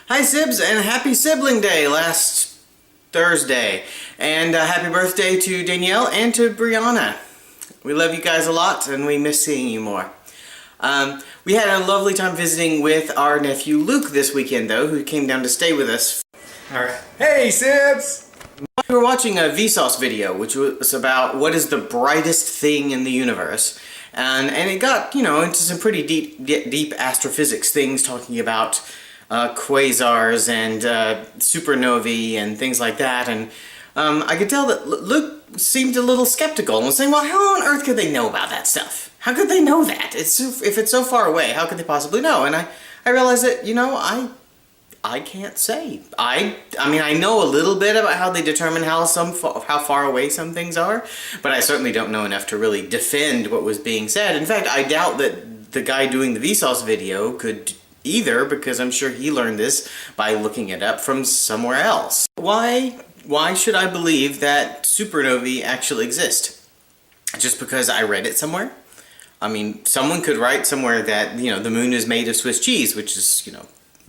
Hi Sibs, and happy sibling day last Thursday. And happy birthday to Danielle and to Brianna. We love you guys a lot and we miss seeing you more. We had a lovely time visiting with our nephew Luke this weekend though, who came down to stay with us. Alright. Hey Sibs! We were watching a Vsauce video, which was about what is the brightest thing in the universe. And it got, into some pretty deep astrophysics things, talking about quasars and supernovae and things like that. And I could tell that Luke seemed a little skeptical and was saying, well, how on earth could they know about that stuff? How could they know that? If it's so far away, how could they possibly know? And I realized that, I can't say. I mean, I know a little bit about how they determine how far away some things are, but I certainly don't know enough to really defend what was being said. In fact, I doubt that the guy doing the Vsauce video could either, because I'm sure he learned this by looking it up from somewhere else. Why should I believe that supernovae actually exist? Just because I read it somewhere? I mean, someone could write somewhere that, the moon is made of Swiss cheese, which is,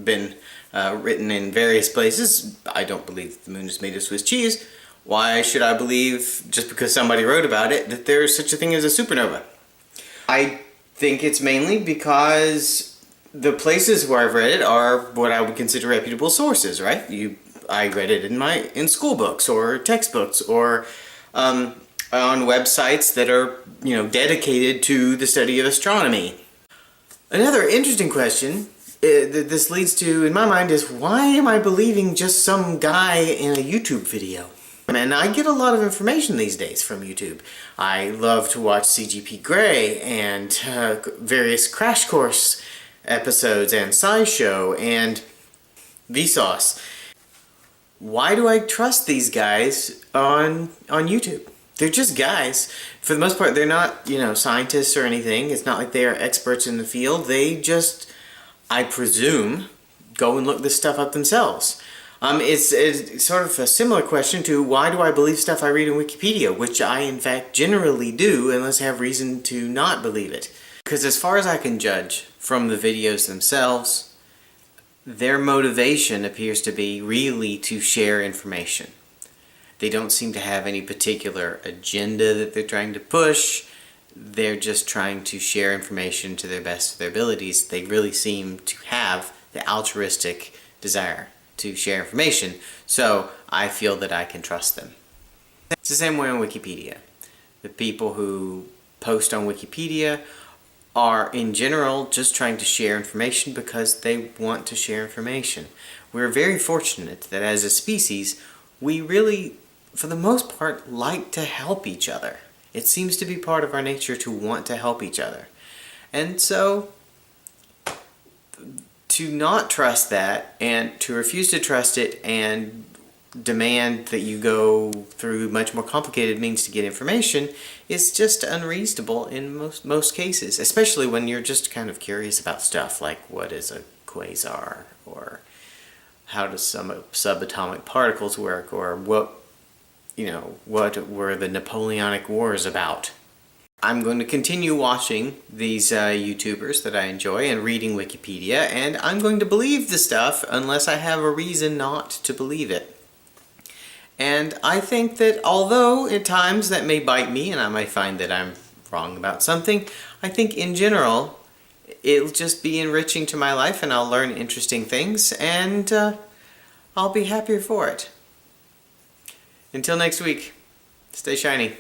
been written in various places. I don't believe the moon is made of Swiss cheese. Why should I believe, just because somebody wrote about it, that there's such a thing as a supernova? I think it's mainly because the places where I've read it are what I would consider reputable sources, right? I read it in school books or textbooks or on websites that are, dedicated to the study of astronomy. Another interesting question that this leads to, in my mind, is why am I believing just some guy in a YouTube video? And I get a lot of information these days from YouTube. I love to watch CGP Grey and various Crash Course episodes and SciShow and Vsauce. Why do I trust these guys on YouTube? They're just guys. For the most part, they're not, scientists or anything. It's not like they are experts in the field. They just, I presume, go and look this stuff up themselves. It's sort of a similar question to why do I believe stuff I read in Wikipedia, which I in fact generally do unless I have reason to not believe it. Because as far as I can judge from the videos themselves, their motivation appears to be really to share information. They don't seem to have any particular agenda that they're trying to push. They're just trying to share information to their best of their abilities. They really seem to have the altruistic desire to share information, so I feel that I can trust them. It's the same way on Wikipedia. The people who post on Wikipedia are, in general, just trying to share information because they want to share information. We're very fortunate that as a species, we really, for the most part, like to help each other. It seems to be part of our nature to want to help each other. And so, to not trust that, and to refuse to trust it, and demand that you go through much more complicated means to get information, is just unreasonable in most cases. Especially when you're just kind of curious about stuff like what is a quasar, or how does some subatomic particles work, or what were the Napoleonic Wars about? I'm going to continue watching these YouTubers that I enjoy and reading Wikipedia, and I'm going to believe the stuff unless I have a reason not to believe it. And I think that although at times that may bite me and I might find that I'm wrong about something, I think in general it'll just be enriching to my life and I'll learn interesting things and I'll be happier for it. Until next week, stay shiny.